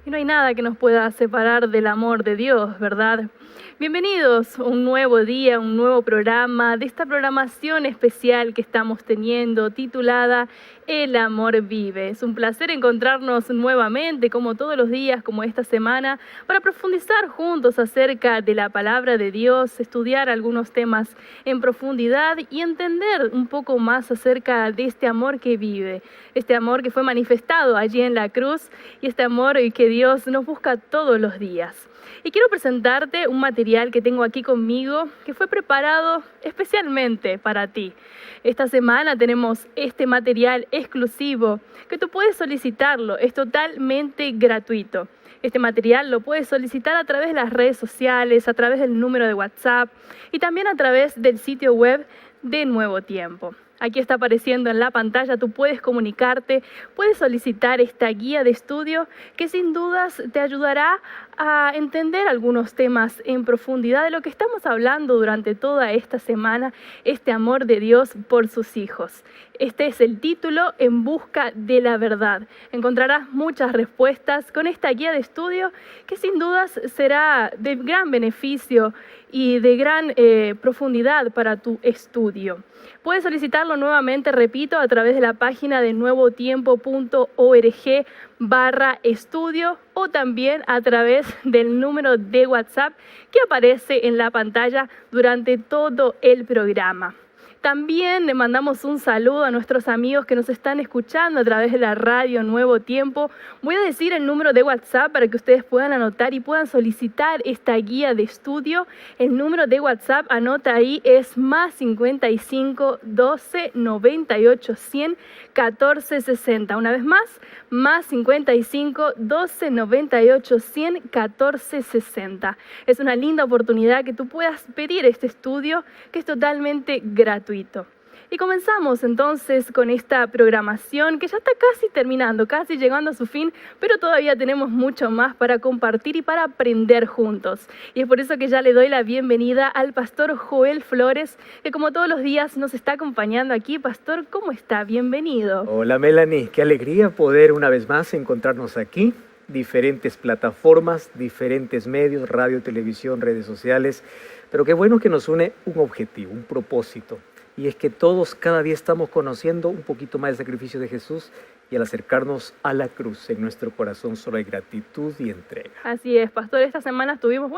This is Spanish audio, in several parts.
Y no hay nada que nos pueda separar del amor de Dios, ¿verdad? Bienvenidos a un nuevo día, un nuevo programa de esta programación especial que estamos teniendo titulada El amor vive. Es un placer encontrarnos nuevamente, como todos los días, como esta semana, para profundizar juntos acerca de la palabra de Dios, estudiar algunos temas en profundidad y entender un poco más acerca de este amor que vive, este amor que fue manifestado allí en la cruz y este amor que Dios nos busca todos los días. Y quiero presentarte un material que tengo aquí conmigo que fue preparado especialmente para ti. Esta semana tenemos este material exclusivo que tú puedes solicitarlo, es totalmente gratuito. Este material lo puedes solicitar a través de las redes sociales, a través del número de WhatsApp y también a través del sitio web de Nuevo Tiempo. Aquí está apareciendo en la pantalla, tú puedes comunicarte, puedes solicitar esta guía de estudio que sin dudas te ayudará a entender algunos temas en profundidad de lo que estamos hablando durante toda esta semana, este amor de Dios por sus hijos. Este es el título, En busca de la verdad. Encontrarás muchas respuestas con esta guía de estudio que sin dudas será de gran beneficio y de gran profundidad para tu estudio. Puedes solicitarlo nuevamente, repito, a través de la página de nuevotiempo.org/estudio o también a través del número de WhatsApp que aparece en la pantalla durante todo el programa. También le mandamos un saludo a nuestros amigos que nos están escuchando a través de la radio Nuevo Tiempo. Voy a decir el número de WhatsApp para que ustedes puedan anotar y puedan solicitar esta guía de estudio. El número de WhatsApp, anota ahí, es +55 12 98 100 14 60. Una vez más, +55 12 98 100 14 60. Es una linda oportunidad que tú puedas pedir este estudio que es totalmente gratuito. Y comenzamos entonces con esta programación que ya está casi terminando, casi llegando a su fin, pero todavía tenemos mucho más para compartir y para aprender juntos. Y es por eso que ya le doy la bienvenida al pastor Joel Flores, que como todos los días nos está acompañando aquí. Pastor, ¿cómo está? Bienvenido. Hola Melanie, qué alegría poder una vez más encontrarnos aquí. Diferentes plataformas, diferentes medios, radio, televisión, redes sociales, pero qué bueno que nos une un objetivo, un propósito. Y es que todos cada día estamos conociendo un poquito más el sacrificio de Jesús y al acercarnos a la cruz en nuestro corazón solo hay gratitud y entrega. Así es, pastor, esta semana estuvimos,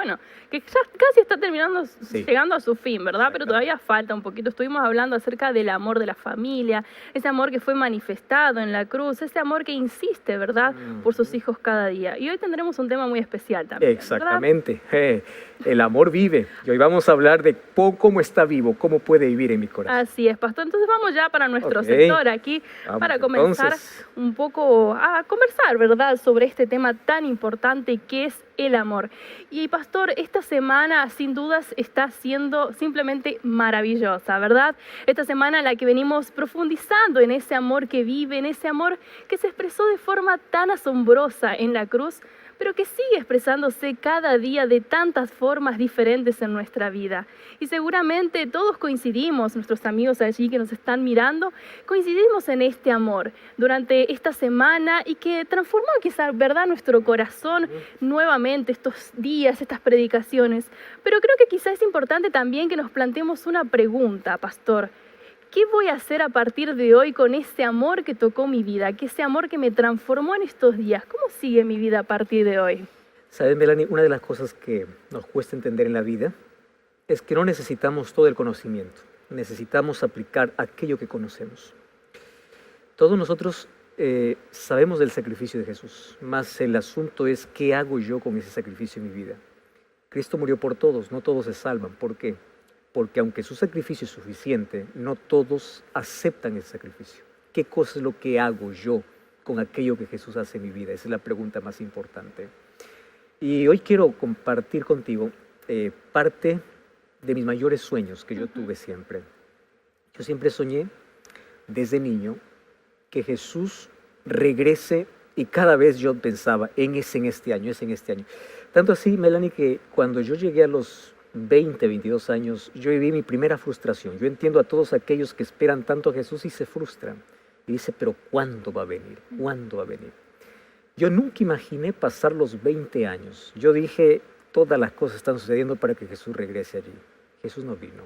que ya casi está terminando, sí, llegando a su fin, ¿verdad? Pero todavía falta un poquito. Estuvimos hablando acerca del amor de la familia, ese amor que fue manifestado en la cruz, ese amor que insiste, ¿verdad?, por sus hijos cada día. Y hoy tendremos un tema muy especial también, exactamente, el amor vive. Y hoy vamos a hablar de cómo está vivo, cómo puede vivir en mi corazón. Así es, pastor. Entonces vamos ya para nuestro sector aquí, para comenzar un poco a conversar, ¿verdad?, sobre este tema tan importante que es el amor. Y pastor, esta semana sin dudas está siendo simplemente maravillosa, ¿verdad? Esta semana en la que venimos profundizando en ese amor que vive, en ese amor que se expresó de forma tan asombrosa en la cruz, pero que sigue expresándose cada día de tantas formas diferentes en nuestra vida. Y seguramente todos coincidimos, nuestros amigos allí que nos están mirando, coincidimos en este amor durante esta semana y que transformó quizás, ¿verdad?, nuestro corazón nuevamente estos días, estas predicaciones. Pero creo que quizás es importante también que nos planteemos una pregunta, pastor. ¿Qué voy a hacer a partir de hoy con ese amor que tocó mi vida? Que ese amor que me transformó en estos días. ¿Cómo sigue mi vida a partir de hoy? ¿Sabes, Melanie? Una de las cosas que nos cuesta entender en la vida es que no necesitamos todo el conocimiento. Necesitamos aplicar aquello que conocemos. Todos nosotros sabemos del sacrificio de Jesús, más el asunto es ¿qué hago yo con ese sacrificio en mi vida? Cristo murió por todos, no todos se salvan. ¿Por qué? Porque aunque su sacrificio es suficiente, no todos aceptan ese sacrificio. ¿Qué cosa es lo que hago yo con aquello que Jesús hace en mi vida? Esa es la pregunta más importante. Y hoy quiero compartir contigo parte de mis mayores sueños que yo tuve siempre. Yo siempre soñé desde niño que Jesús regrese y cada vez yo pensaba, es en este año. Tanto así, Melanie, que cuando yo llegué a los 20, 22 años, yo viví mi primera frustración. Yo entiendo a todos aquellos que esperan tanto a Jesús y se frustran. Y dice, pero ¿cuándo va a venir? ¿Cuándo va a venir? Yo nunca imaginé pasar los 20 años. Yo dije, todas las cosas están sucediendo para que Jesús regrese allí. Jesús no vino.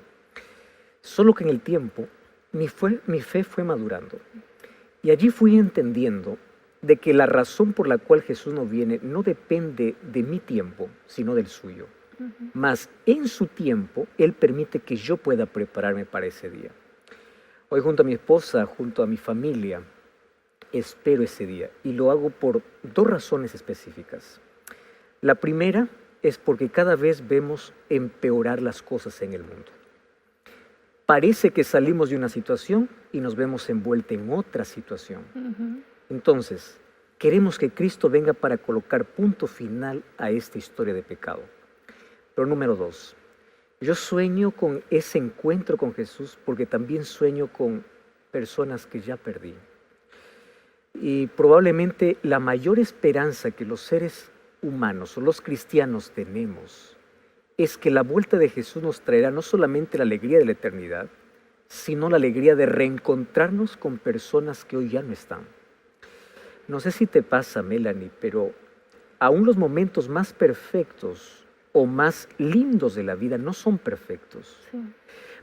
Solo que en el tiempo mi fe fue madurando. Y allí fui entendiendo de que la razón por la cual Jesús no viene no depende de mi tiempo, sino del suyo. Mas en su tiempo, Él permite que yo pueda prepararme para ese día. Hoy junto a mi esposa, junto a mi familia, espero ese día. Y lo hago por dos razones específicas. La primera es porque cada vez vemos empeorar las cosas en el mundo. Parece que salimos de una situación y nos vemos envueltos en otra situación. Entonces, queremos que Cristo venga para colocar punto final a esta historia de pecado. Pero número 2, yo sueño con ese encuentro con Jesús porque también sueño con personas que ya perdí. Y probablemente la mayor esperanza que los seres humanos o los cristianos tenemos es que la vuelta de Jesús nos traerá no solamente la alegría de la eternidad, sino la alegría de reencontrarnos con personas que hoy ya no están. No sé si te pasa, Melanie, pero aún los momentos más perfectos o más lindos de la vida no son perfectos. Sí.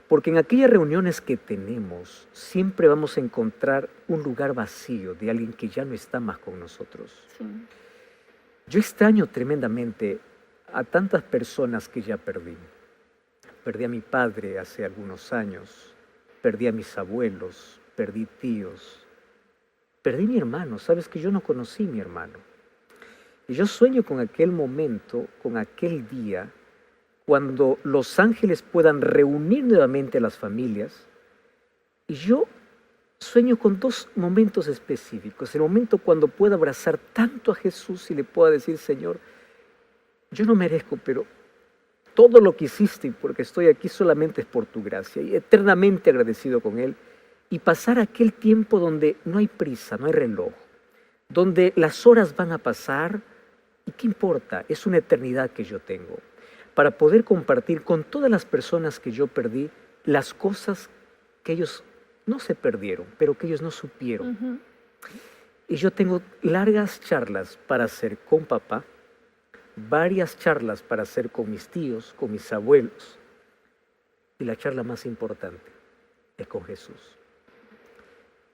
Porque en aquellas reuniones que tenemos, siempre vamos a encontrar un lugar vacío de alguien que ya no está más con nosotros. Sí. Yo extraño tremendamente a tantas personas que ya perdí. Perdí a mi padre hace algunos años, perdí a mis abuelos, perdí tíos, perdí a mi hermano. Sabes que yo no conocí a mi hermano. Y yo sueño con aquel momento, con aquel día, cuando los ángeles puedan reunir nuevamente a las familias. Y yo sueño con dos momentos específicos. El momento cuando pueda abrazar tanto a Jesús y le pueda decir, Señor, yo no merezco, pero todo lo que hiciste porque estoy aquí solamente es por tu gracia. Y eternamente agradecido con Él. Y pasar aquel tiempo donde no hay prisa, no hay reloj. Donde las horas van a pasar. ¿Y qué importa? Es una eternidad que yo tengo. Para poder compartir con todas las personas que yo perdí las cosas que ellos no se perdieron, pero que ellos no supieron. Y yo tengo largas charlas para hacer con papá, varias charlas para hacer con mis tíos, con mis abuelos. Y la charla más importante es con Jesús.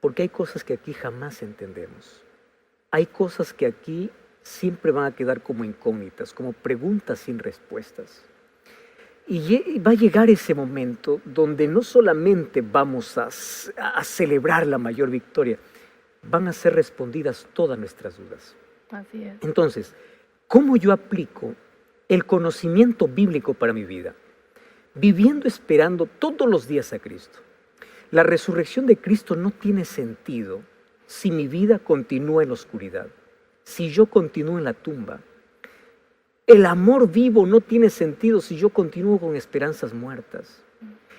Porque hay cosas que aquí jamás entendemos. Hay cosas que aquí siempre van a quedar como incógnitas, como preguntas sin respuestas. Y va a llegar ese momento donde no solamente vamos a celebrar la mayor victoria, van a ser respondidas todas nuestras dudas. Así es. Entonces, ¿cómo yo aplico el conocimiento bíblico para mi vida? Viviendo, esperando todos los días a Cristo. La resurrección de Cristo no tiene sentido si mi vida continúa en la oscuridad. Si yo continúo en la tumba. El amor vivo no tiene sentido si yo continúo con esperanzas muertas.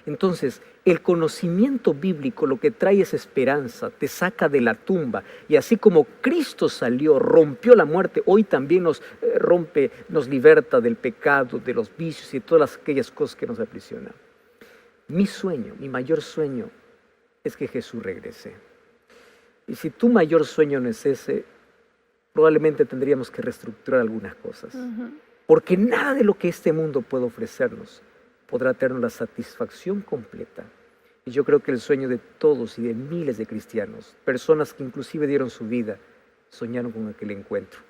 Entonces, el conocimiento bíblico lo que trae es esperanza, te saca de la tumba. Y así como Cristo salió, rompió la muerte, hoy también nos rompe, nos liberta del pecado, de los vicios y de todas aquellas cosas que nos aprisionan. Mi sueño, mi mayor sueño es que Jesús regrese. Y si tu mayor sueño no es ese, probablemente tendríamos que reestructurar algunas cosas. Porque nada de lo que este mundo puede ofrecernos podrá tener la satisfacción completa. Y yo creo que el sueño de todos y de miles de cristianos, personas que inclusive dieron su vida, soñaron con aquel encuentro.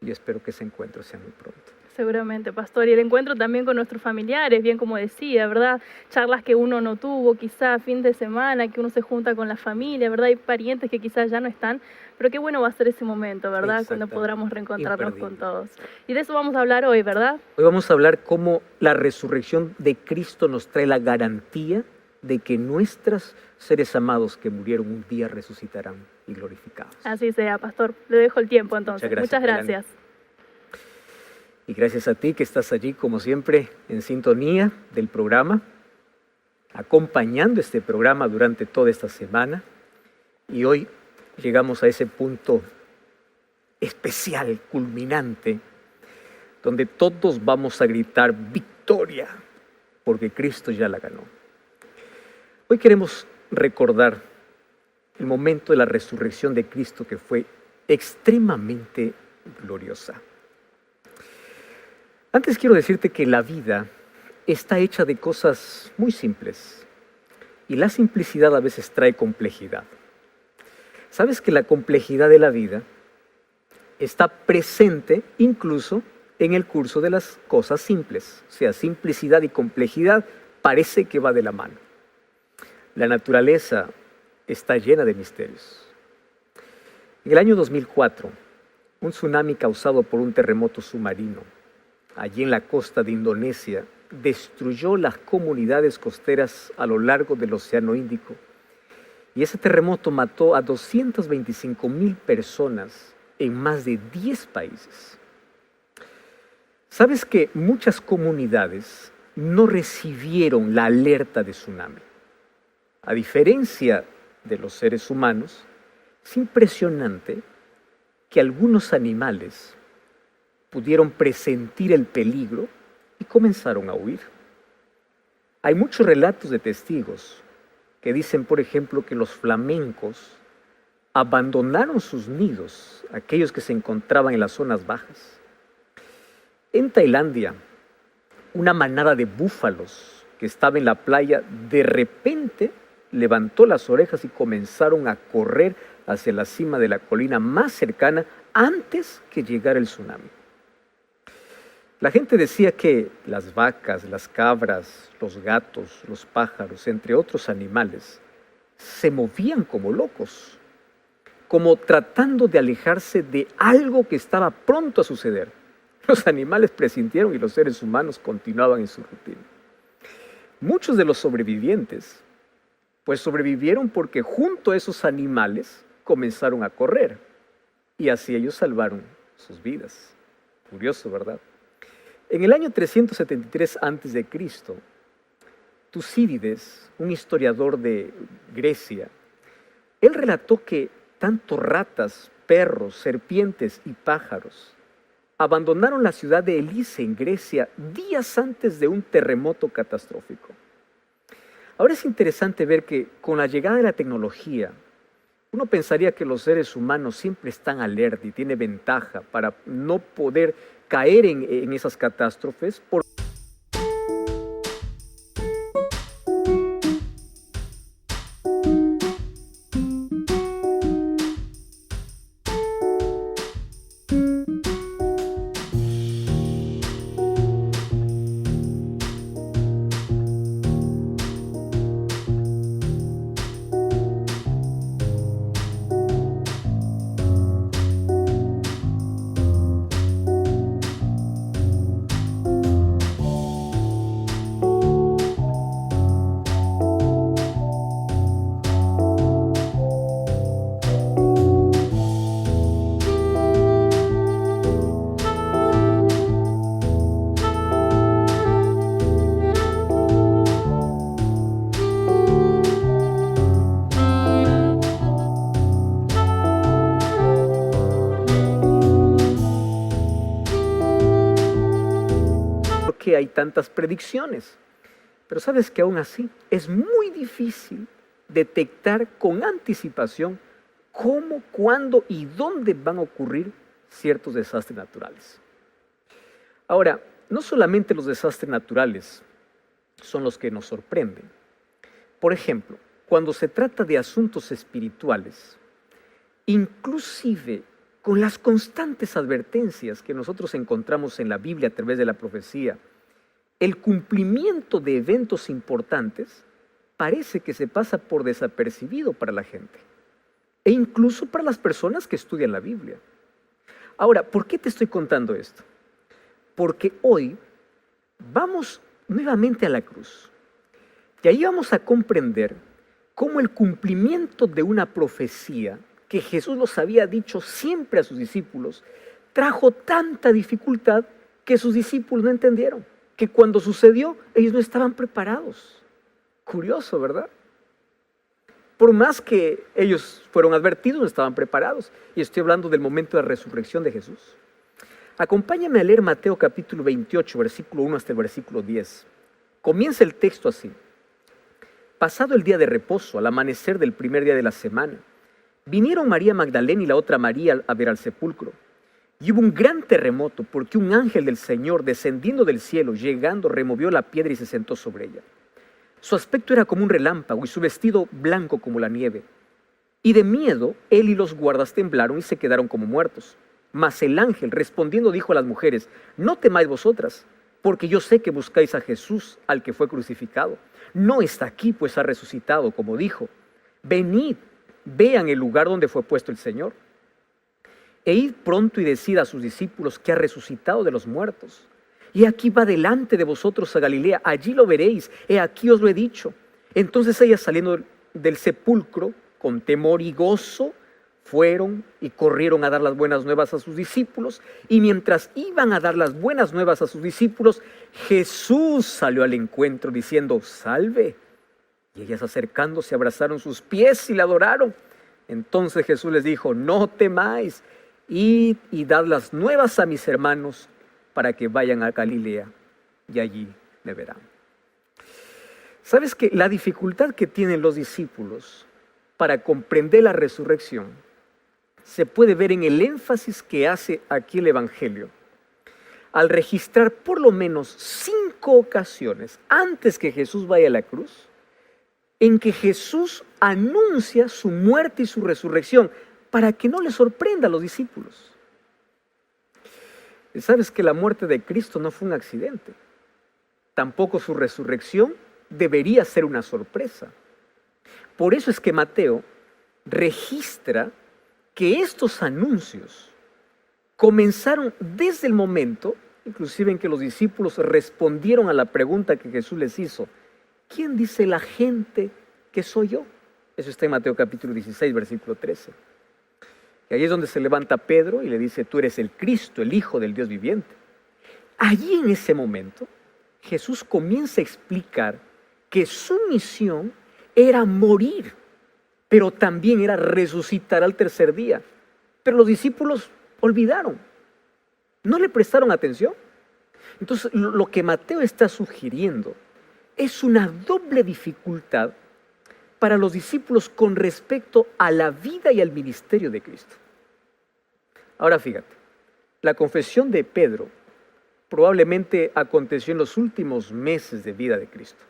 Y yo espero que ese encuentro sea muy pronto. Seguramente, pastor. Y el encuentro también con nuestros familiares, bien como decía, ¿verdad? Charlas que uno no tuvo, quizá fin de semana, que uno se junta con la familia, ¿verdad? Hay parientes que quizás ya no están, pero qué bueno va a ser ese momento, ¿verdad? Cuando podamos reencontrarnos con todos. Y de eso vamos a hablar hoy, ¿verdad? Hoy vamos a hablar cómo la resurrección de Cristo nos trae la garantía de que nuestros seres amados que murieron un día resucitarán y glorificados. Así sea, pastor. Le dejo el tiempo entonces. Muchas gracias. Y gracias a ti que estás allí, como siempre, en sintonía del programa, acompañando este programa durante toda esta semana. Y hoy llegamos a ese punto especial, culminante, donde todos vamos a gritar victoria, porque Cristo ya la ganó. Hoy queremos recordar el momento de la resurrección de Cristo que fue extremadamente gloriosa. Antes quiero decirte que la vida está hecha de cosas muy simples y la simplicidad a veces trae complejidad. ¿Sabes que la complejidad de la vida está presente incluso en el curso de las cosas simples? O sea, simplicidad y complejidad parece que va de la mano. La naturaleza está llena de misterios. En el año 2004, un tsunami causado por un terremoto submarino allí en la costa de Indonesia destruyó las comunidades costeras a lo largo del Océano Índico. Y ese terremoto mató a 225,000 personas en más de 10 países. ¿Sabes que muchas comunidades no recibieron la alerta de tsunami? A diferencia de los seres humanos, es impresionante que algunos animales pudieron presentir el peligro y comenzaron a huir. Hay muchos relatos de testigos que dicen, por ejemplo, que los flamencos abandonaron sus nidos, aquellos que se encontraban en las zonas bajas. En Tailandia, una manada de búfalos que estaba en la playa, de repente levantó las orejas y comenzaron a correr hacia la cima de la colina más cercana antes que llegara el tsunami. La gente decía que las vacas, las cabras, los gatos, los pájaros, entre otros animales, se movían como locos, como tratando de alejarse de algo que estaba pronto a suceder. Los animales presintieron y los seres humanos continuaban en su rutina. Muchos de los sobrevivientes, pues sobrevivieron porque junto a esos animales comenzaron a correr y así ellos salvaron sus vidas. Curioso, ¿verdad? En el año 373 a.C., Tucídides, un historiador de Grecia, él relató que tanto ratas, perros, serpientes y pájaros abandonaron la ciudad de Elise en Grecia días antes de un terremoto catastrófico. Ahora es interesante ver que con la llegada de la tecnología, uno pensaría que los seres humanos siempre están alerta y tiene ventaja para no poder caer en esas catástrofes. Que hay tantas predicciones, pero sabes que aún así es muy difícil detectar con anticipación cómo, cuándo y dónde van a ocurrir ciertos desastres naturales. Ahora, no solamente los desastres naturales son los que nos sorprenden. Por ejemplo, cuando se trata de asuntos espirituales, inclusive con las constantes advertencias que nosotros encontramos en la Biblia a través de la profecía, el cumplimiento de eventos importantes parece que se pasa por desapercibido para la gente e incluso para las personas que estudian la Biblia. Ahora, ¿por qué te estoy contando esto? Porque hoy vamos nuevamente a la cruz y ahí vamos a comprender cómo el cumplimiento de una profecía que Jesús los había dicho siempre a sus discípulos trajo tanta dificultad que sus discípulos no entendieron, que cuando sucedió ellos no estaban preparados. Curioso, ¿verdad? Por más que ellos fueron advertidos, no estaban preparados. Y estoy hablando del momento de la resurrección de Jesús. Acompáñame a leer Mateo capítulo 28, versículo 1 hasta el versículo 10. Comienza el texto así. Pasado el día de reposo, al amanecer del primer día de la semana, vinieron María Magdalena y la otra María a ver al sepulcro. Y hubo un gran terremoto porque un ángel del Señor, descendiendo del cielo, llegando, removió la piedra y se sentó sobre ella. Su aspecto era como un relámpago y su vestido blanco como la nieve. Y de miedo, él y los guardas temblaron y se quedaron como muertos. Mas el ángel, respondiendo, dijo a las mujeres: no temáis vosotras, porque yo sé que buscáis a Jesús, al que fue crucificado. No está aquí, pues ha resucitado, como dijo. Venid, vean el lugar donde fue puesto el Señor. E id pronto y decid a sus discípulos que ha resucitado de los muertos. Y aquí va delante de vosotros a Galilea, allí lo veréis, he aquí os lo he dicho. Entonces ellas, saliendo del sepulcro con temor y gozo, fueron y corrieron a dar las buenas nuevas a sus discípulos. Y mientras iban a dar las buenas nuevas a sus discípulos, Jesús salió al encuentro diciendo: salve. Y ellas, acercándose, abrazaron sus pies y le adoraron. Entonces Jesús les dijo: no temáis, id y dad las nuevas a mis hermanos para que vayan a Galilea y allí me verán. ¿Sabes que la dificultad que tienen los discípulos para comprender la resurrección se puede ver en el énfasis que hace aquí el Evangelio al registrar por lo menos 5 ocasiones antes que Jesús vaya a la cruz en que Jesús anuncia su muerte y su resurrección para que no les sorprenda a los discípulos? Sabes que la muerte de Cristo no fue un accidente. Tampoco su resurrección debería ser una sorpresa. Por eso es que Mateo registra que estos anuncios comenzaron desde el momento, inclusive en que los discípulos respondieron a la pregunta que Jesús les hizo: ¿quién dice la gente que soy yo? Eso está en Mateo capítulo 16, versículo 13. Y ahí es donde se levanta Pedro y le dice: tú eres el Cristo, el Hijo del Dios viviente. Allí en ese momento, Jesús comienza a explicar que su misión era morir, pero también era resucitar al tercer día. Pero los discípulos olvidaron, no le prestaron atención. Entonces, lo que Mateo está sugiriendo es una doble dificultad para los discípulos con respecto a la vida y al ministerio de Cristo. Ahora fíjate, la confesión de Pedro probablemente aconteció en los últimos meses de vida de Cristo.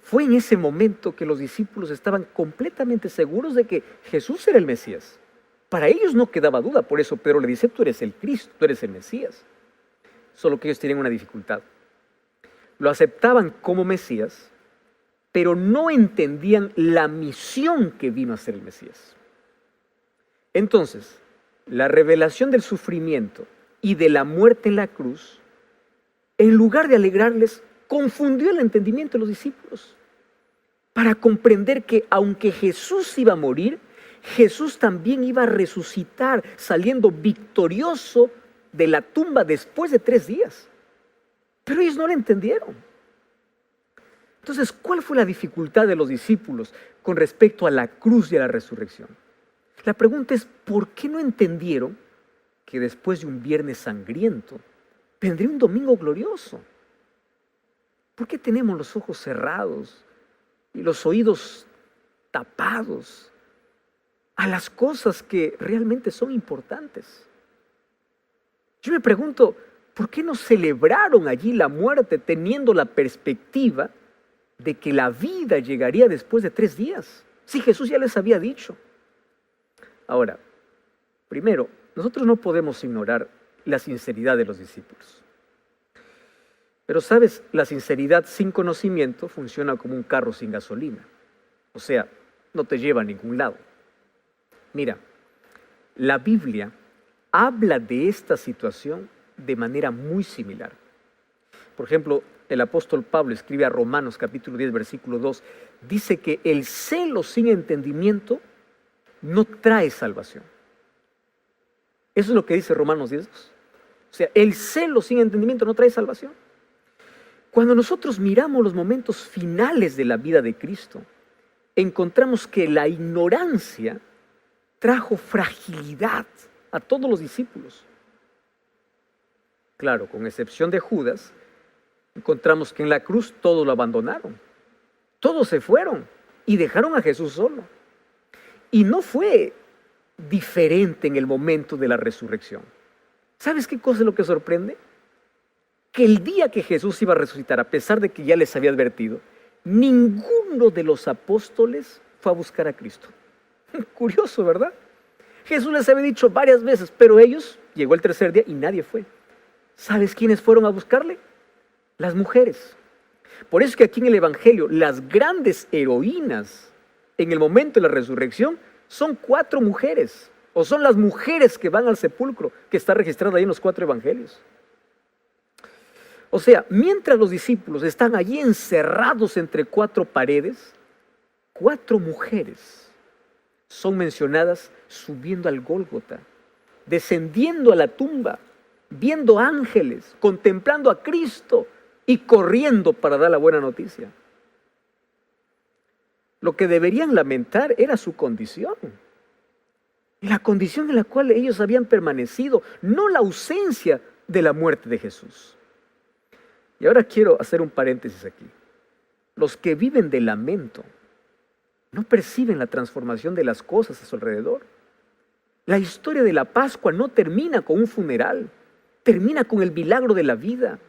Fue en ese momento que los discípulos estaban completamente seguros de que Jesús era el Mesías. Para ellos no quedaba duda, por eso Pedro le dice: tú eres el Cristo, tú eres el Mesías. Solo que ellos tienen una dificultad. Lo aceptaban como Mesías, pero no entendían la misión que vino a ser el Mesías. Entonces, la revelación del sufrimiento y de la muerte en la cruz, en lugar de alegrarles, confundió el entendimiento de los discípulos para comprender que aunque Jesús iba a morir, Jesús también iba a resucitar, saliendo victorioso de la tumba después de 3 días. Pero ellos no lo entendieron. Entonces, ¿cuál fue la dificultad de los discípulos con respecto a la cruz y a la resurrección? La pregunta es: ¿por qué no entendieron que después de un viernes sangriento vendría un domingo glorioso? ¿Por qué tenemos los ojos cerrados y los oídos tapados a las cosas que realmente son importantes? Yo me pregunto, ¿por qué no celebraron allí la muerte teniendo la perspectiva de que la vida llegaría después de 3 días? Si Jesús ya les había dicho. Ahora, primero, nosotros no podemos ignorar la sinceridad de los discípulos. Pero sabes, la sinceridad sin conocimiento funciona como un carro sin gasolina. O sea, no te lleva a ningún lado. Mira, la Biblia habla de esta situación de manera muy similar. Por ejemplo, el apóstol Pablo escribe a Romanos capítulo 10, versículo 2, dice que el celo sin entendimiento no trae salvación. Eso es lo que dice Romanos 10. O sea, el celo sin entendimiento no trae salvación. Cuando nosotros miramos los momentos finales de la vida de Cristo, encontramos que la ignorancia trajo fragilidad a todos los discípulos. Claro, con excepción de Judas, encontramos que en la cruz todos lo abandonaron. Todos se fueron y dejaron a Jesús solo. Y no fue diferente en el momento de la resurrección. ¿Sabes qué cosa es lo que sorprende? Que el día que Jesús iba a resucitar, a pesar de que ya les había advertido, ninguno de los apóstoles fue a buscar a Cristo. Curioso, ¿verdad? Jesús les había dicho varias veces, pero ellos, llegó el tercer día y nadie fue. ¿Sabes quiénes fueron a buscarle? Las mujeres. Por eso es que aquí en el Evangelio, las grandes heroínas en el momento de la resurrección son 4 mujeres, o son las mujeres que van al sepulcro, que está registrada ahí en los 4 evangelios. O sea, mientras los discípulos están allí encerrados entre 4 paredes, 4 mujeres son mencionadas subiendo al Gólgota, descendiendo a la tumba, viendo ángeles, contemplando a Cristo y corriendo para dar la buena noticia. Lo que deberían lamentar era su condición, la condición en la cual ellos habían permanecido, no la ausencia de la muerte de Jesús. Y ahora quiero hacer un paréntesis aquí. Los que viven de lamento no perciben la transformación de las cosas a su alrededor. La historia de la Pascua no termina con un funeral, termina con el milagro de la vida.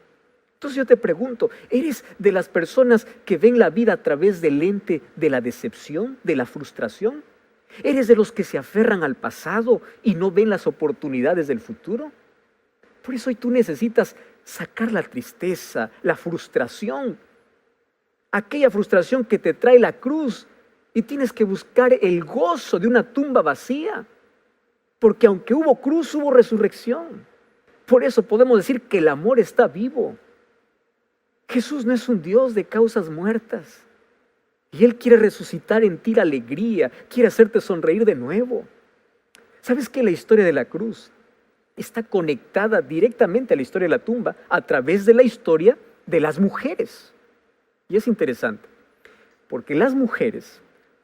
Entonces yo te pregunto, ¿eres de las personas que ven la vida a través del lente de la decepción, de la frustración? ¿Eres de los que se aferran al pasado y no ven las oportunidades del futuro? Por eso hoy tú necesitas sacar la tristeza, la frustración, aquella frustración que te trae la cruz, y tienes que buscar el gozo de una tumba vacía, porque aunque hubo cruz, hubo resurrección. Por eso podemos decir que el amor está vivo. Jesús no es un Dios de causas muertas, y Él quiere resucitar en ti la alegría, quiere hacerte sonreír de nuevo. ¿Sabes que la historia de la cruz está conectada directamente a la historia de la tumba a través de la historia de las mujeres? Y es interesante, porque las mujeres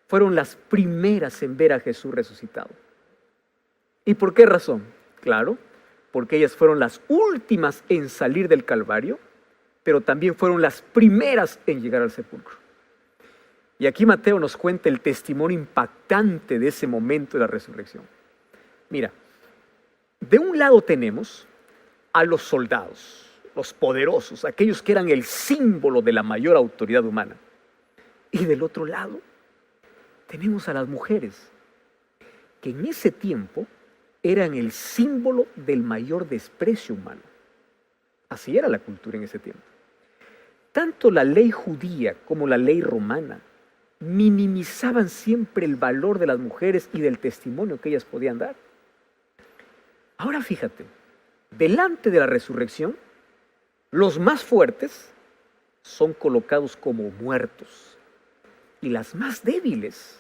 fueron las primeras en ver a Jesús resucitado. ¿Y por qué razón? Claro, porque ellas fueron las últimas en salir del Calvario, pero también fueron las primeras en llegar al sepulcro. Y aquí Mateo nos cuenta el testimonio impactante de ese momento de la resurrección. Mira, de un lado tenemos a los soldados, los poderosos, aquellos que eran el símbolo de la mayor autoridad humana. Y del otro lado tenemos a las mujeres, que en ese tiempo eran el símbolo del mayor desprecio humano. Así era la cultura en ese tiempo. Tanto la ley judía como la ley romana minimizaban siempre el valor de las mujeres y del testimonio que ellas podían dar. Ahora fíjate, delante de la resurrección, los más fuertes son colocados como muertos y las más débiles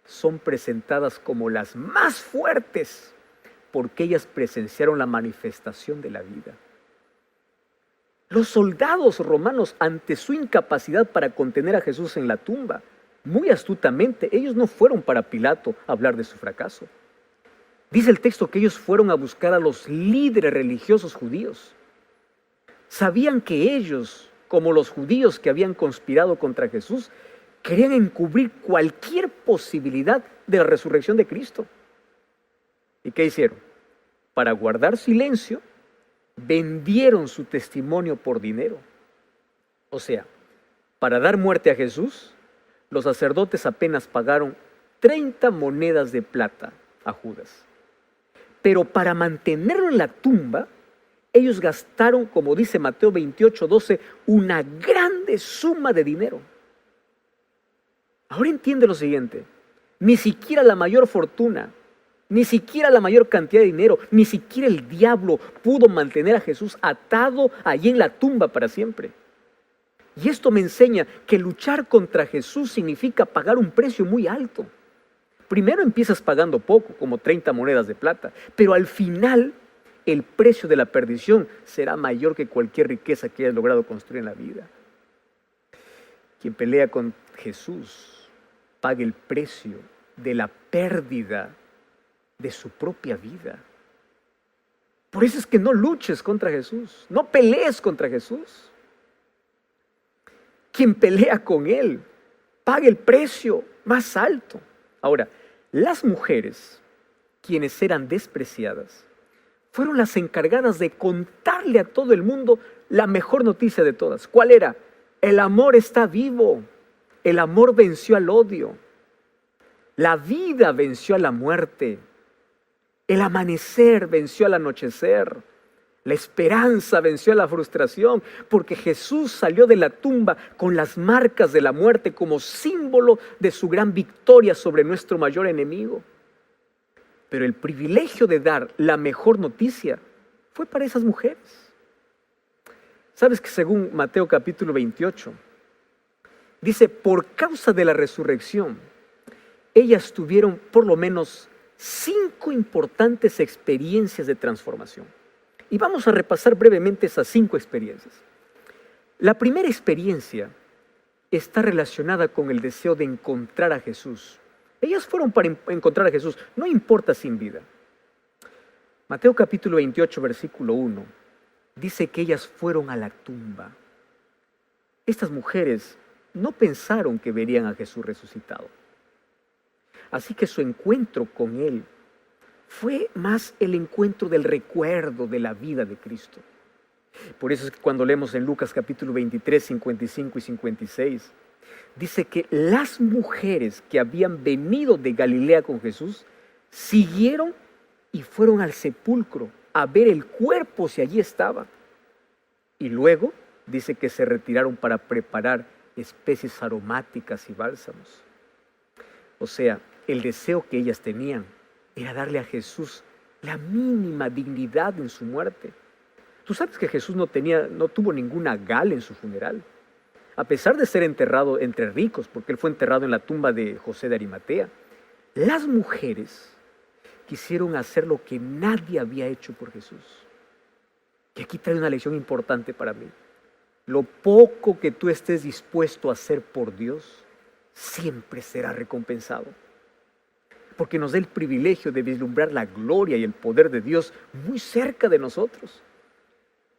son presentadas como las más fuertes, porque ellas presenciaron la manifestación de la vida. Los soldados romanos, ante su incapacidad para contener a Jesús en la tumba, muy astutamente, ellos no fueron para Pilato a hablar de su fracaso. Dice el texto que ellos fueron a buscar a los líderes religiosos judíos. Sabían que ellos, como los judíos que habían conspirado contra Jesús, querían encubrir cualquier posibilidad de la resurrección de Cristo. ¿Y qué hicieron? Para guardar silencio, vendieron su testimonio por dinero. O sea, para dar muerte a Jesús, los sacerdotes apenas pagaron 30 monedas de plata a Judas. Pero para mantenerlo en la tumba, ellos gastaron, como dice Mateo 28:12, una grande suma de dinero. Ahora entiende lo siguiente: ni siquiera la mayor fortuna, ni siquiera la mayor cantidad de dinero, ni siquiera el diablo pudo mantener a Jesús atado allí en la tumba para siempre. Y esto me enseña que luchar contra Jesús significa pagar un precio muy alto. Primero empiezas pagando poco, como 30 monedas de plata, pero al final el precio de la perdición será mayor que cualquier riqueza que hayas logrado construir en la vida. Quien pelea con Jesús paga el precio de la pérdida de su propia vida. Por eso es que no luches contra Jesús, no pelees contra Jesús. Quien pelea con Él paga el precio más alto. Ahora, las mujeres, quienes eran despreciadas, fueron las encargadas de contarle a todo el mundo la mejor noticia de todas. ¿Cuál era? El amor está vivo. El amor venció al odio. La vida venció a la muerte. El amanecer venció al anochecer. La esperanza venció a la frustración, porque Jesús salió de la tumba con las marcas de la muerte como símbolo de su gran victoria sobre nuestro mayor enemigo. Pero el privilegio de dar la mejor noticia fue para esas mujeres. ¿Sabes que según Mateo capítulo 28, dice, por causa de la resurrección, ellas tuvieron por lo menos 5 importantes experiencias de transformación? Y vamos a repasar brevemente esas 5 experiencias. La primera experiencia está relacionada con el deseo de encontrar a Jesús. Ellas fueron para encontrar a Jesús, no importa sin vida. Mateo capítulo 28, versículo 1, dice que ellas fueron a la tumba. Estas mujeres no pensaron que verían a Jesús resucitado. Así que su encuentro con Él fue más el encuentro del recuerdo de la vida de Cristo. Por eso es que cuando leemos en Lucas capítulo 23, 55 y 56, dice que las mujeres que habían venido de Galilea con Jesús siguieron y fueron al sepulcro a ver el cuerpo si allí estaba. Y luego dice que se retiraron para preparar especies aromáticas y bálsamos. O sea, el deseo que ellas tenían era darle a Jesús la mínima dignidad en su muerte. Tú sabes que Jesús no tuvo ninguna gala en su funeral. A pesar de ser enterrado entre ricos, porque él fue enterrado en la tumba de José de Arimatea, las mujeres quisieron hacer lo que nadie había hecho por Jesús. Y aquí trae una lección importante para mí. Lo poco que tú estés dispuesto a hacer por Dios, siempre será recompensado. Porque nos da el privilegio de vislumbrar la gloria y el poder de Dios muy cerca de nosotros.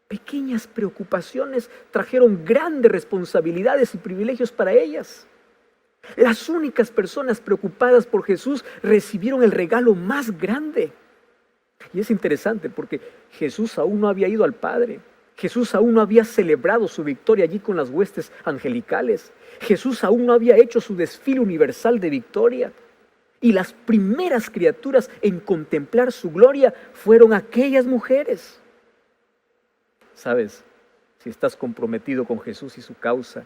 Pequeñas preocupaciones trajeron grandes responsabilidades y privilegios para ellas. Las únicas personas preocupadas por Jesús recibieron el regalo más grande. Y es interesante porque Jesús aún no había ido al Padre. Jesús aún no había celebrado su victoria allí con las huestes angelicales. Jesús aún no había hecho su desfile universal de victoria. Y las primeras criaturas en contemplar su gloria fueron aquellas mujeres. ¿Sabes? Si estás comprometido con Jesús y su causa,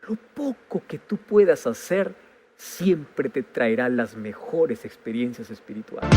lo poco que tú puedas hacer siempre te traerá las mejores experiencias espirituales.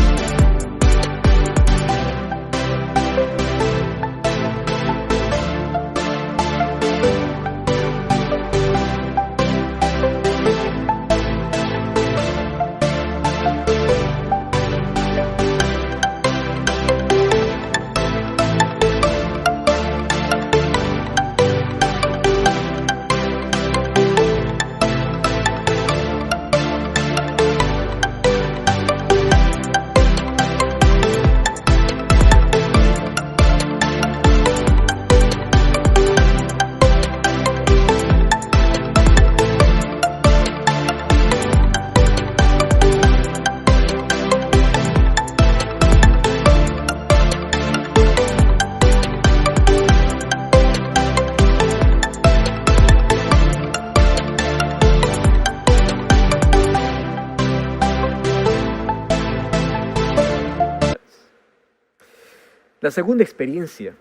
La segunda experiencia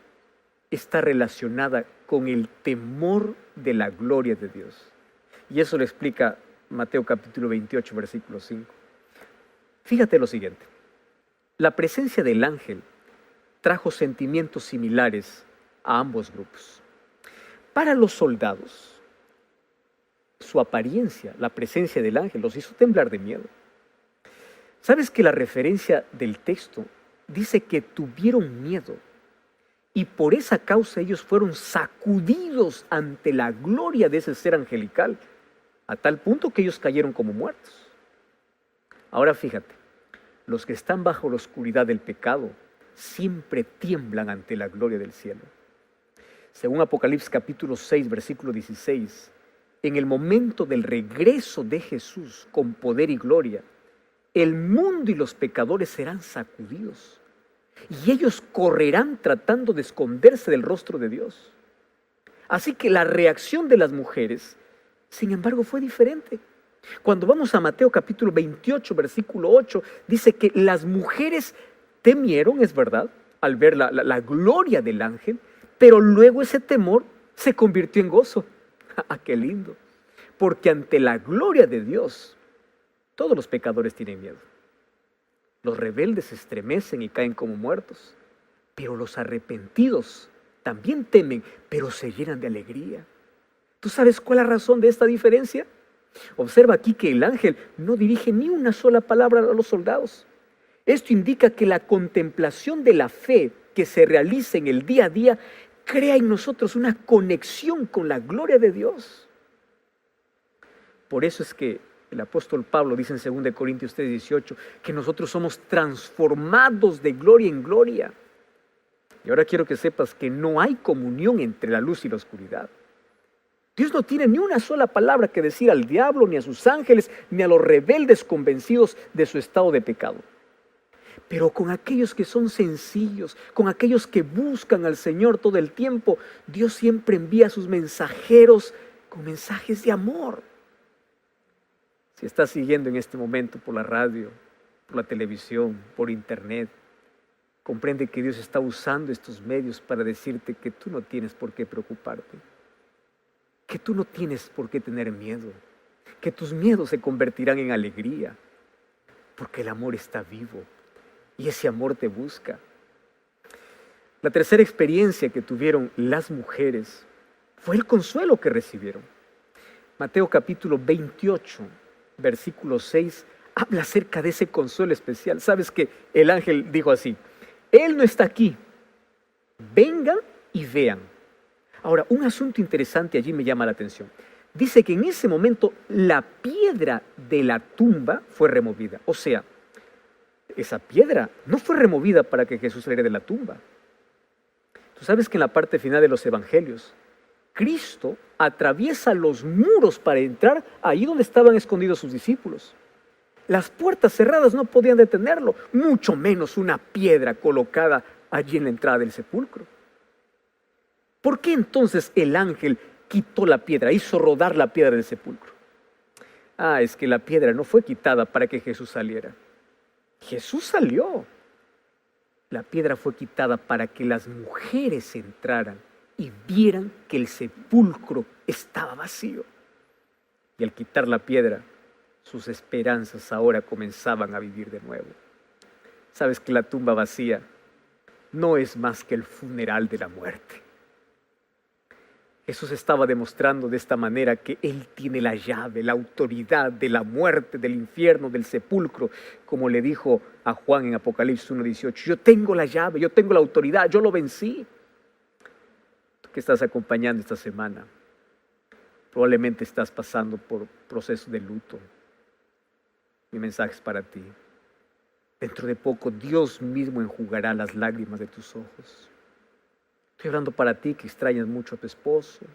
está relacionada con el temor de la gloria de Dios. Y eso lo explica Mateo capítulo 28, versículo 5. Fíjate lo siguiente. La presencia del ángel trajo sentimientos similares a ambos grupos. Para los soldados, su apariencia, la presencia del ángel, los hizo temblar de miedo. ¿Sabes que la referencia del texto dice que tuvieron miedo y por esa causa ellos fueron sacudidos ante la gloria de ese ser angelical, a tal punto que ellos cayeron como muertos? Ahora fíjate, los que están bajo la oscuridad del pecado siempre tiemblan ante la gloria del cielo. Según Apocalipsis capítulo 6, versículo 16, en el momento del regreso de Jesús con poder y gloria, el mundo y los pecadores serán sacudidos. y ellos correrán tratando de esconderse del rostro de Dios. Así que la reacción de las mujeres, sin embargo, fue diferente. Cuando vamos a Mateo capítulo 28, versículo 8, dice que las mujeres temieron, es verdad, al ver la gloria del ángel, pero luego ese temor se convirtió en gozo. ¡Ah, qué lindo! Porque ante la gloria de Dios, todos los pecadores tienen miedo. Los rebeldes se estremecen y caen como muertos, pero los arrepentidos también temen, pero se llenan de alegría. ¿Tú sabes cuál es la razón de esta diferencia? Observa aquí que el ángel no dirige ni una sola palabra a los soldados. Esto indica que la contemplación de la fe que se realiza en el día a día crea en nosotros una conexión con la gloria de Dios. Por eso es que el apóstol Pablo dice en 2 Corintios 3:18 que nosotros somos transformados de gloria en gloria. Y ahora quiero que sepas que no hay comunión entre la luz y la oscuridad. Dios no tiene ni una sola palabra que decir al diablo, ni a sus ángeles, ni a los rebeldes convencidos de su estado de pecado. Pero con aquellos que son sencillos, con aquellos que buscan al Señor todo el tiempo, Dios siempre envía a sus mensajeros con mensajes de amor. Si estás siguiendo en este momento por la radio, por la televisión, por internet, comprende que Dios está usando estos medios para decirte que tú no tienes por qué preocuparte, que tú no tienes por qué tener miedo, que tus miedos se convertirán en alegría, porque el amor está vivo y ese amor te busca. La tercera experiencia que tuvieron las mujeres fue el consuelo que recibieron. Mateo capítulo 28, versículo 6, habla acerca de ese consuelo especial. Sabes que el ángel dijo así: Él no está aquí, vengan y vean. Ahora, un asunto interesante allí me llama la atención. Dice que en ese momento la piedra de la tumba fue removida. O sea, esa piedra no fue removida para que Jesús saliera de la tumba. Tú sabes que en la parte final de los evangelios, Cristo atraviesa los muros para entrar ahí donde estaban escondidos sus discípulos. Las puertas cerradas no podían detenerlo, mucho menos una piedra colocada allí en la entrada del sepulcro. ¿Por qué entonces el ángel quitó la piedra, hizo rodar la piedra del sepulcro? Es que la piedra no fue quitada para que Jesús saliera. Jesús salió. La piedra fue quitada para que las mujeres entraran y vieran que el sepulcro estaba vacío. Y al quitar la piedra, sus esperanzas ahora comenzaban a vivir de nuevo. Sabes que la tumba vacía no es más que el funeral de la muerte. Jesús estaba demostrando de esta manera que Él tiene la llave, la autoridad de la muerte, del infierno, del sepulcro, como le dijo a Juan en Apocalipsis 1:18. Yo tengo la llave, yo tengo la autoridad, yo lo vencí. Tú que estás acompañando esta semana, probablemente estás pasando por proceso de luto. Mi mensaje es para ti. Dentro de poco Dios mismo enjugará las lágrimas de tus ojos. Estoy hablando para ti que extrañas mucho a tu esposo,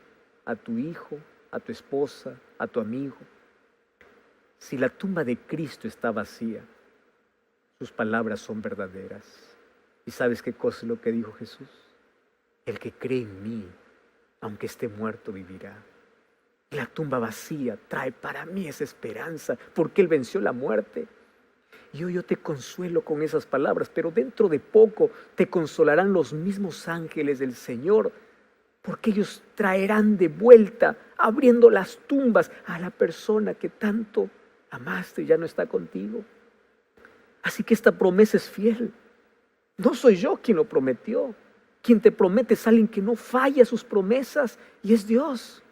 a tu hijo, a tu esposa, a tu amigo. Si la tumba de Cristo está vacía, sus palabras son verdaderas. ¿Y sabes qué cosa es lo que dijo Jesús? El que cree en mí, aunque esté muerto, vivirá. Y la tumba vacía trae para mí esa esperanza, porque Él venció la muerte. Y hoy yo te consuelo con esas palabras, pero dentro de poco te consolarán los mismos ángeles del Señor, porque ellos traerán de vuelta, abriendo las tumbas, a la persona que tanto amaste y ya no está contigo. Así que esta promesa es fiel. No soy yo quien lo prometió. Quien te promete es alguien que no falla sus promesas, y es Dios.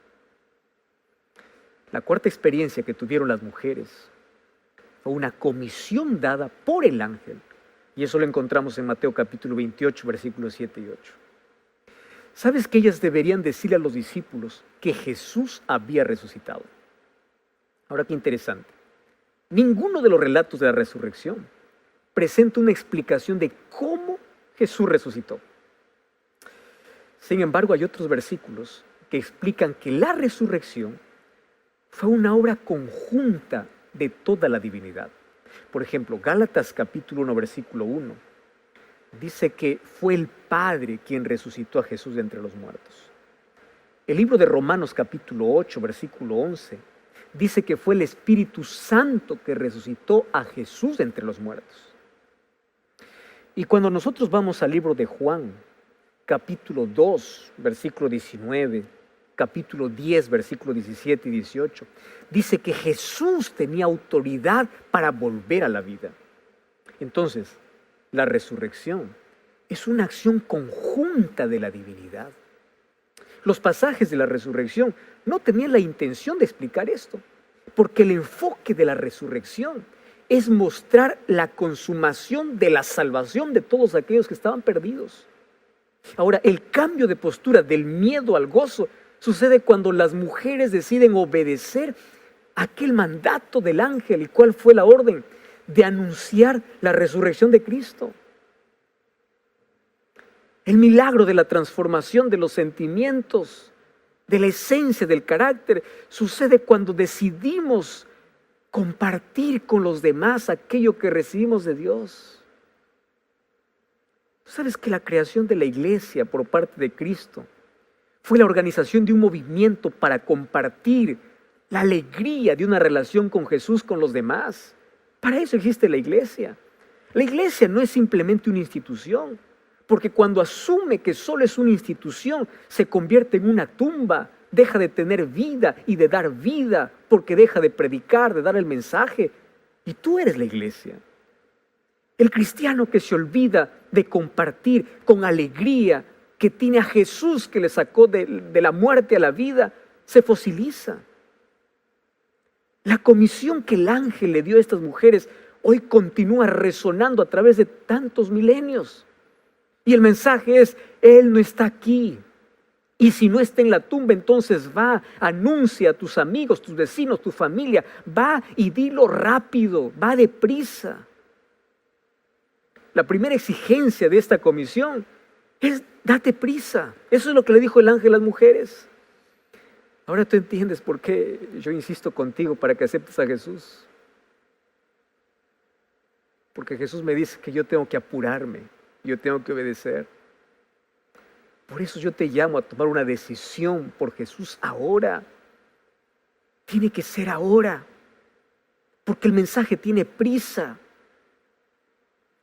La cuarta experiencia que tuvieron las mujeres fue una comisión dada por el ángel. Y eso lo encontramos en Mateo capítulo 28, versículos 7 y 8. ¿Sabes que ellas deberían decirle a los discípulos que Jesús había resucitado? Ahora, qué interesante. Ninguno de los relatos de la resurrección presenta una explicación de cómo Jesús resucitó. Sin embargo, hay otros versículos que explican que la resurrección fue una obra conjunta de toda la divinidad. Por ejemplo, Gálatas capítulo 1, versículo 1, dice que fue el Padre quien resucitó a Jesús de entre los muertos. El libro de Romanos capítulo 8, versículo 11, dice que fue el Espíritu Santo que resucitó a Jesús de entre los muertos. Y cuando nosotros vamos al libro de Juan, capítulo 2, versículo 19, capítulo 10, versículo 17 y 18, dice que Jesús tenía autoridad para volver a la vida. Entonces, la resurrección es una acción conjunta de la divinidad. Los pasajes de la resurrección no tenían la intención de explicar esto, porque el enfoque de la resurrección es mostrar la consumación de la salvación de todos aquellos que estaban perdidos. Ahora, el cambio de postura del miedo al gozo sucede cuando las mujeres deciden obedecer aquel mandato del ángel, el cual fue la orden de anunciar la resurrección de Cristo. El milagro de la transformación de los sentimientos, de la esencia del carácter, sucede cuando decidimos compartir con los demás aquello que recibimos de Dios. ¿Sabes que la creación de la iglesia por parte de Cristo fue la organización de un movimiento para compartir la alegría de una relación con Jesús con los demás? Para eso existe la iglesia. La iglesia no es simplemente una institución, porque cuando asume que solo es una institución, se convierte en una tumba, deja de tener vida y de dar vida, porque deja de predicar, de dar el mensaje. Y tú eres la iglesia. El cristiano que se olvida de compartir con alegría, que tiene a Jesús que le sacó de la muerte a la vida, se fosiliza. La comisión que el ángel le dio a estas mujeres hoy continúa resonando a través de tantos milenios. Y el mensaje es: Él no está aquí. Y si no está en la tumba, entonces va, anuncia a tus amigos, tus vecinos, tu familia. Va y dilo rápido, va deprisa. La primera exigencia de esta comisión es: date prisa. Eso es lo que le dijo el ángel a las mujeres. Ahora tú entiendes por qué yo insisto contigo para que aceptes a Jesús. Porque Jesús me dice que yo tengo que apurarme, yo tengo que obedecer. Por eso yo te llamo a tomar una decisión por Jesús ahora. Tiene que ser ahora, porque el mensaje tiene prisa.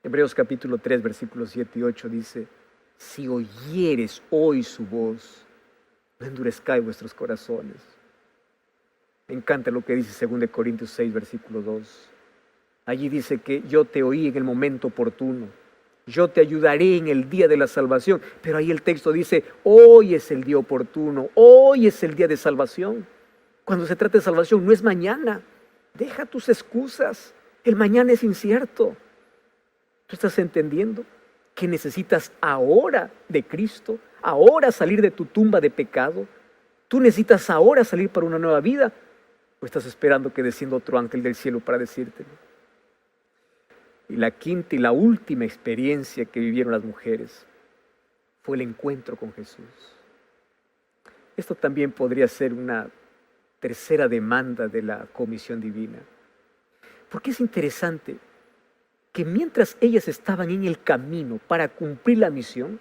Hebreos capítulo 3, versículos 7 y 8 dice: si oyeres hoy su voz, no endurezcáis vuestros corazones. Me encanta lo que dice 2 Corintios 6, versículo 2. Allí dice que yo te oí en el momento oportuno. Yo te ayudaré en el día de la salvación. Pero ahí el texto dice: hoy es el día oportuno, hoy es el día de salvación. Cuando se trata de salvación no es mañana. Deja tus excusas. El mañana es incierto. ¿Tú estás entendiendo que necesitas ahora de Cristo? Ahora salir de tu tumba de pecado. ¿Tú necesitas ahora salir para una nueva vida? ¿O estás esperando que descienda otro ángel del cielo para decírtelo? Y la quinta y la última experiencia que vivieron las mujeres fue el encuentro con Jesús. Esto también podría ser una tercera demanda de la comisión divina. Porque es interesante que mientras ellas estaban en el camino para cumplir la misión,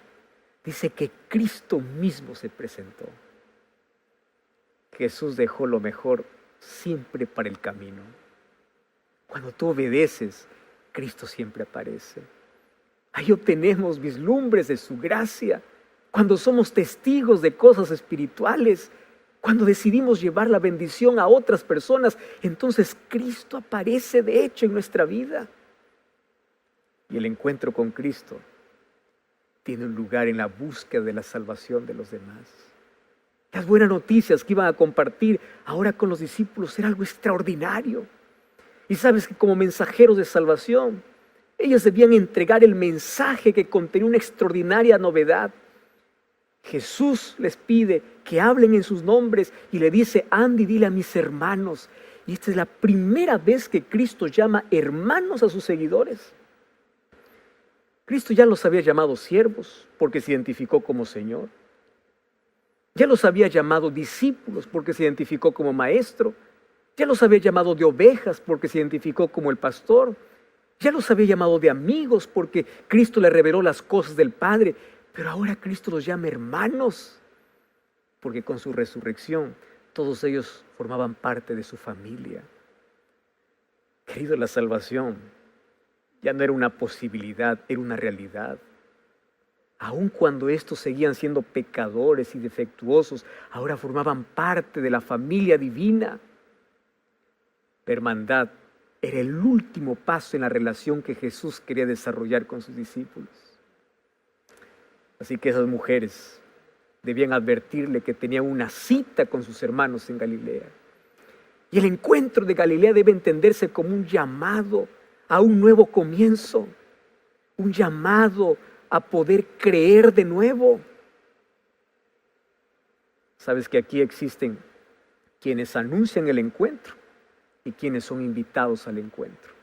dice que Cristo mismo se presentó. Jesús dejó lo mejor siempre para el camino. Cuando tú obedeces, Cristo siempre aparece. Ahí obtenemos vislumbres de su gracia. Cuando somos testigos de cosas espirituales, cuando decidimos llevar la bendición a otras personas, entonces Cristo aparece de hecho en nuestra vida. Y el encuentro con Cristo tiene un lugar en la búsqueda de la salvación de los demás. Las buenas noticias que iban a compartir ahora con los discípulos era algo extraordinario. Y sabes que como mensajeros de salvación, ellos debían entregar el mensaje que contenía una extraordinaria novedad. Jesús les pide que hablen en sus nombres y le dice: anda y dile a mis hermanos. Y esta es la primera vez que Cristo llama hermanos a sus seguidores. Cristo ya los había llamado siervos porque se identificó como Señor. Ya los había llamado discípulos porque se identificó como maestro. Ya los había llamado de ovejas porque se identificó como el pastor. Ya los había llamado de amigos porque Cristo le reveló las cosas del Padre, pero ahora Cristo los llama hermanos, porque con su resurrección todos ellos formaban parte de su familia. Querido, la salvación ya no era una posibilidad, era una realidad. Aun cuando estos seguían siendo pecadores y defectuosos, ahora formaban parte de la familia divina. La hermandad era el último paso en la relación que Jesús quería desarrollar con sus discípulos. Así que esas mujeres debían advertirle que tenían una cita con sus hermanos en Galilea. Y el encuentro de Galilea debe entenderse como un llamado a un nuevo comienzo, un llamado a poder creer de nuevo. Sabes que aquí existen quienes anuncian el encuentro y quienes son invitados al encuentro.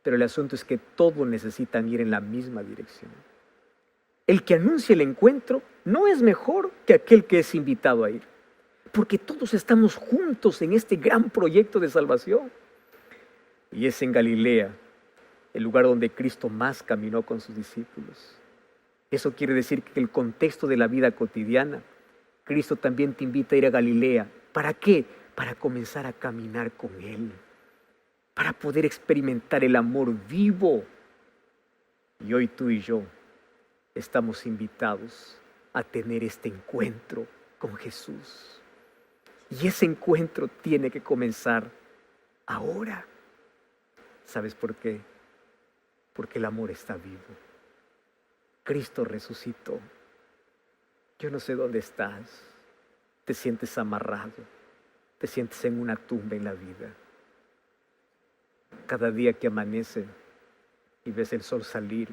Pero el asunto es que todos necesitan ir en la misma dirección. El que anuncia el encuentro no es mejor que aquel que es invitado a ir, porque todos estamos juntos en este gran proyecto de salvación. Y es en Galilea, el lugar donde Cristo más caminó con sus discípulos. Eso quiere decir que en el contexto de la vida cotidiana, Cristo también te invita a ir a Galilea. ¿Para qué? Para comenzar a caminar con Él, para poder experimentar el amor vivo. Y hoy tú y yo estamos invitados a tener este encuentro con Jesús. Y ese encuentro tiene que comenzar ahora. ¿Sabes por qué? Porque el amor está vivo. Cristo resucitó. Yo no sé dónde estás. Te sientes amarrado. Te sientes en una tumba en la vida. Cada día que amanece y ves el sol salir,